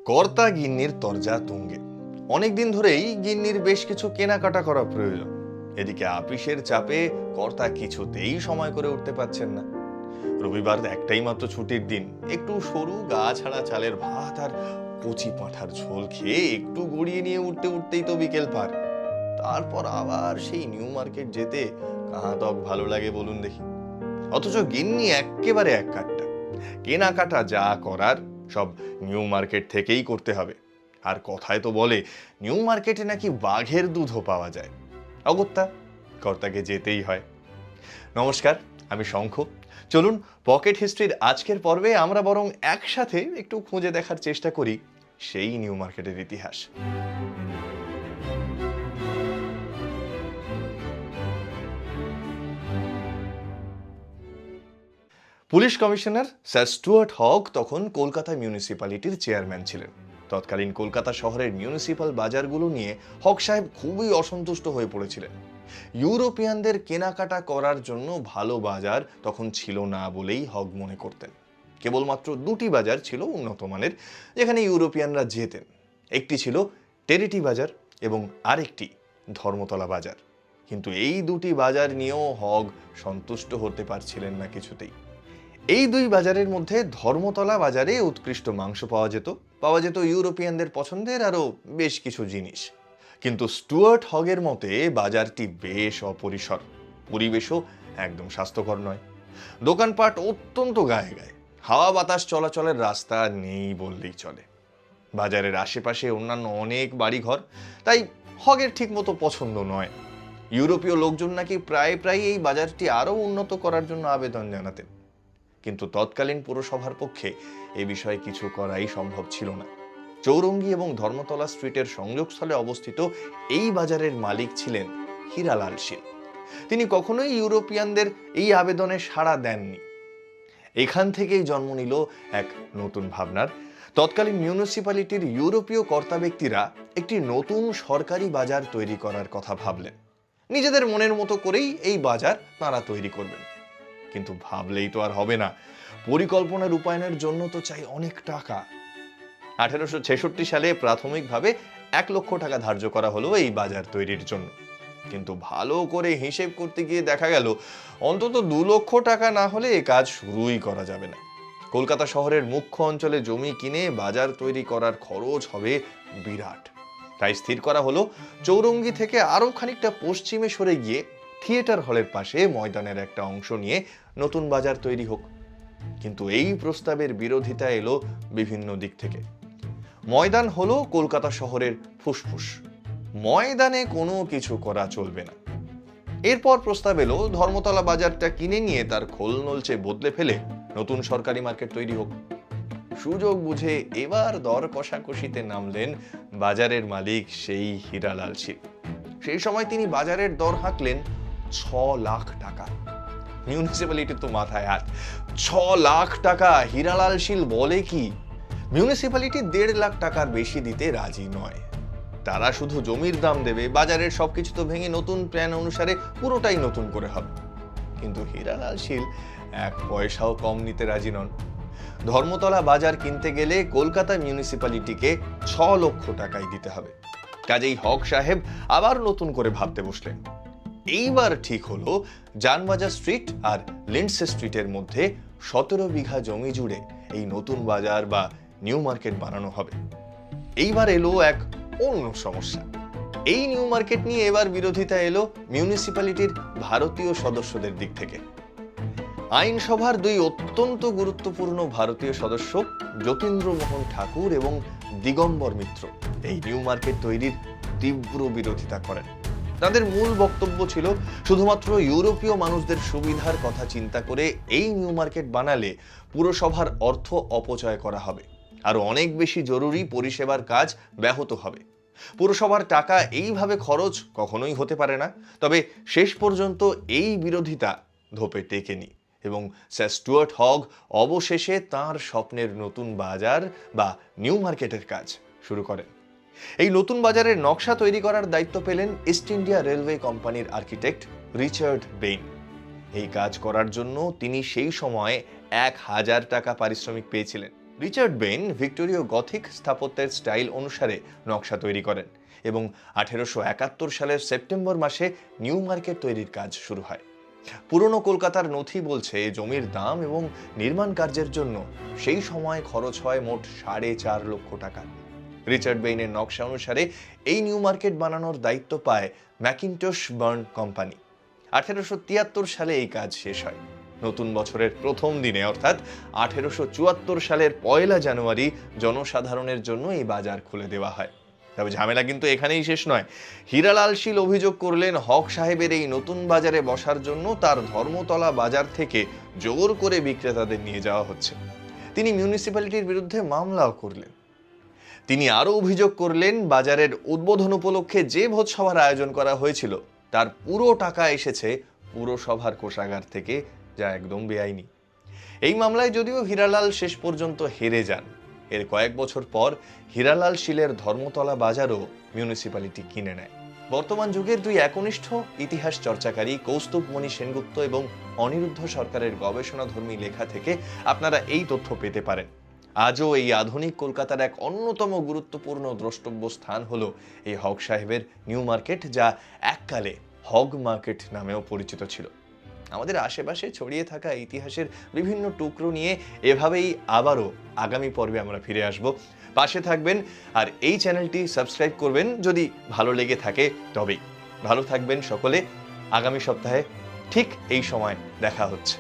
কর্তা গিন্নির তরজা তুঙ্গে। অনেকদিন ধরেই গিন্নির বেশ কিছু কেনাকাটা করা প্রয়োজন। এদিকে আপিসের চাপে কর্তা কিছুতেই সময় করে উঠতে পারছেন না। রবিবার একটাই মাত্র ছুটির দিন, একটু সরু গা ছাড়া চালের ভাত আর কচি পাঁঠার ঝোল খেয়ে একটু গড়িয়ে নিয়ে উঠতে উঠতেই তো বিকেল পার। তারপর আবার সেই নিউ মার্কেট যেতে কাহা তক ভালো লাগে বলুন দেখি। অথচ গিন্নি একেবারে এক কাটটা, কেনাকাটা যা করার সব নিউ মার্কেট থেকেই করতে হবে। আর কথায় তো বলে নিউ মার্কেটে নাকি বাঘের দুধও পাওয়া যায়। অগত্যা কর্তাকে যেতেই হয়। নমস্কার, আমি শঙ্খ। চলুন পকেট হিস্ট্রির আজকের পর্বে আমরা বরং একসাথে একটু খুঁজে দেখার চেষ্টা করি সেই নিউ মার্কেটের ইতিহাস। Police commissioner sir Stuart Hogg তখন কলকাতা মিউনিসিপ্যালিটির চেয়ারম্যান ছিলেন। তৎকালীন কলকাতা শহরের মিউনিসিপ্যাল বাজারগুলো নিয়ে হগ সাহেব খুবই অসন্তুষ্ট হয়ে পড়েছিলেন। ইউরোপিয়ানদের কেনাকাটা করার জন্য ভালো বাজার তখন ছিল না বলেই হগ মনে করতেন। কেবলমাত্র দুটি বাজার ছিল উন্নত মানের, যেখানে ইউরোপিয়ানরা যেতেন। একটি ছিল টেরিটি বাজার এবং আরেকটি ধর্মতলা বাজার। কিন্তু এই দুটি বাজার নিয়েও হগ সন্তুষ্ট হতে পারছিলেন না কিছুতেই। এই দুই বাজারের মধ্যে ধর্মতলা বাজারে উৎকৃষ্ট মাংস পাওয়া যেত ইউরোপিয়ানদের পছন্দের আরো বেশ কিছু জিনিস। কিন্তু স্টুয়ার্ট হগের মতে বাজারটি বেশ অপরিসর, পরিবেশও একদম স্বাস্থ্যকর নয়। দোকানপাট অত্যন্ত গায়ে গায়ে, হাওয়া বাতাস চলাচলের রাস্তা নেই বললেই চলে। বাজারের আশেপাশে অন্যান্য অনেক বাড়িঘর, তাই হগের ঠিক মতো পছন্দ নয়। ইউরোপীয় লোকজন নাকি প্রায় এই বাজারটি আরো উন্নত করার জন্য আবেদন জানাতেন। কিন্তু তৎকালীন পুরসভার পক্ষে এ বিষয়ে কিছু করাই সম্ভব ছিল না। চৌরঙ্গী এবং ধর্মতলা স্ট্রিটের সংযোগস্থলে অবস্থিত এই বাজারের মালিক ছিলেন হীরালাল শীল। তিনি কখনোই ইউরোপিয়ানদের এই আবেদনে সাড়া দেননি। এখান থেকেই জন্ম নিল এক নতুন ভাবনার। তৎকালীন মিউনিসিপ্যালিটির ইউরোপীয় কর্তা ব্যক্তিরা একটি নতুন সরকারি বাজার তৈরি করার কথা ভাবলেন। নিজেদের মনের মতো করেই এই বাজার তাঁরা তৈরি করবেন। কিন্তু ভাবলেই তো আর হবে না, পরিকল্পনা রূপায়ণের জন্য তো চাই অনেক টাকা। 1866 সালে প্রাথমিকভাবে 1 লক্ষ টাকা ধার্য করা হলো এই বাজার তৈরির জন্য। কিন্তু ভালো করে হিসেব করতে গিয়ে দেখা গেল অন্তত 2 লক্ষ টাকা না হলে এই কাজ শুরুই করা যাবে না। কলকাতা শহরের মুখ্য অঞ্চলে জমি কিনে বাজার তৈরি করার খরচ হবে বিরাট। তাই স্থির করা হলো চৌরঙ্গি থেকে আরো খানিকটা পশ্চিমে সরে গিয়ে থিয়েটার হলের পাশে ময়দানের একটা অংশ নিয়ে নতুন বাজার তৈরি হোক। কিন্তু এই প্রস্তাবের বিরোধিতা এলো বিভিন্ন দিক থেকে। ময়দান হলো কলকাতা শহরের ফুসফুস, ময়দানে কোনো কিছু করা চলবে না। এরপর প্রস্তাব এলো ধর্মতলা বাজারটা কিনে নিয়ে তার খোল নলচে বদলে ফেলে নতুন সরকারি মার্কেট তৈরি হোক। সুযোগ বুঝে এবার দর কষাকষিতে নামলেন বাজারের মালিক সেই হীরালাল শীল। সেই সময় তিনি বাজারের দর হাঁকলেন 6 লাখ টাকা। মিউনিসিপ্যালিটির তো মাথায় হাত। 6 লাখ টাকা! হীরালাল শীল বলে কি? মিউনিসিপ্যালিটি 1.5 লাখ টাকার বেশি দিতে রাজি নয়। তারা শুধু জমির দাম দেবে, বাজারের সবকিছু তো ভেঙে নতুন প্ল্যান অনুসারে পুরোটাই নতুন করে হবে। কিন্তু হীরালাল শীল 1 পয়সাও কম নিতে রাজি নন। ধর্মতলা বাজার কিনতে গেলে কলকাতা মিউনিসিপ্যালিটিকে 6 লক্ষ টাকাই দিতে হবে। কাজেই হক সাহেব আবার নতুন করে ভাবতে বসলেন। এইবার ঠিক হলো জানবাজার স্ট্রিট আর লিন্ডসে স্ট্রিটের মধ্যে 17 বিঘা জমি জুড়ে এই নতুন বাজার বা নিউ মার্কেট বানানো হবে। এইবার এলো এক অন্য সমস্যা। এই নিউ মার্কেট নিয়ে এবার বিরোধিতা এলো মিউনিসিপ্যালিটির ভারতীয় সদস্যদের দিক থেকে। আইনসভার 2 অত্যন্ত গুরুত্বপূর্ণ ভারতীয় সদস্য যতীন্দ্রমোহন ঠাকুর এবং দিগম্বর মিত্র এই নিউ মার্কেট তৈরির তীব্র বিরোধিতা করেন। তাদের মূল বক্তব্য ছিল শুধুমাত্র ইউরোপীয় মানুষদের সুবিধার কথা চিন্তা করে এই নিউ মার্কেট বানালে পুরসভার অর্থ অপচয় করা হবে, আর অনেক বেশি জরুরি পরিষেবার কাজ ব্যাহত হবে। পুরসভার টাকা এইভাবে খরচ কখনোই হতে পারে না। তবে শেষ পর্যন্ত এই বিরোধিতা ধোপে টেকেনি এবং স্যার স্টুয়ার্ট হগ অবশেষে তাঁর স্বপ্নের নতুন বাজার বা নিউ মার্কেটের কাজ শুরু করেন। এই নতুন বাজারের নকশা তৈরি করার দায়িত্ব পেলেন ইস্ট ইন্ডিয়া রেলওয়ে কোম্পানির আর্কিটেক্ট রিচার্ড বেইন। এই কাজ করার জন্য তিনি সেই সময় 1000 টাকা পারিশ্রমিক পেয়েছিলেন। রিচার্ড বেইন ভিক্টোরীয় গথিক স্থাপত্যের স্টাইল অনুসারে নকশা তৈরি করেন এবং 1871 সালের সেপ্টেম্বর মাসে নিউ মার্কেট তৈরির কাজ শুরু হয়। পুরনো কলকাতার নথি বলছে জমির দাম এবং নির্মাণ কার্যের জন্য সেই সময় খরচ হয় মোট 4.5 লক্ষ টাকা। রিচার্ড বেইনের নকশা অনুসারে এই নিউ মার্কেট বানানোর দায়িত্ব পায় ম্যাকিনটশ বার্ন কোম্পানি। 1873 সালে এই কাজ শেষ হয়। নতুন বছরের প্রথম দিনে অর্থাৎ 1874 সালের 1 জানুয়ারি জনসাধারণের জন্য এই বাজার খুলে দেওয়া হয়। তবে ঝামেলা কিন্তু এখানেই শেষ নয়। হীরালাল শীল অভিযোগ করলেন হক সাহেবের এই নতুন বাজারে বসার জন্য তার ধর্মতলা বাজার থেকে জোর করে বিক্রেতাদের নিয়ে যাওয়া হচ্ছে। তিনি মিউনিসিপ্যালিটির বিরুদ্ধে মামলাও করলেন। তিনি আরও অভিযোগ করলেন বাজারের উদ্বোধন উপলক্ষে যে ভোজসভার আয়োজন করা হয়েছিল তার পুরো টাকা এসেছে পুরসভার কোষাগার থেকে, যা একদম বেআইনি। এই মামলায় যদিও হীরালাল শেষ পর্যন্ত হেরে যান, এর কয়েক বছর পর হীরালাল শীলের ধর্মতলা বাজারও মিউনিসিপ্যালিটি কিনে নেয়। বর্তমান যুগের দুই একনিষ্ঠ ইতিহাস চর্চাকারী কৌস্তুভমণি সেনগুপ্ত এবং অনিরুদ্ধ সরকারের গবেষণাধর্মী লেখা থেকে আপনারা এই তথ্য পেতে পারেন। আজও এই আধুনিক কলকাতার এক অন্যতম গুরুত্বপূর্ণ দ্রষ্টব্য স্থান হলো এই হক সাহেবের নিউ মার্কেট, যা এককালে হগ মার্কেট নামেও পরিচিত ছিল। আমাদের আশেপাশে ছড়িয়ে থাকা ইতিহাসের বিভিন্ন টুকরো নিয়ে এভাবেই আবারও আগামী পর্বে আমরা ফিরে আসব। পাশে থাকবেন আর এই চ্যানেলটি সাবস্ক্রাইব করবেন যদি ভালো লেগে থাকে তবেই। ভালো থাকবেন সকলে। আগামী সপ্তাহে ঠিক এই সময় দেখা হচ্ছে।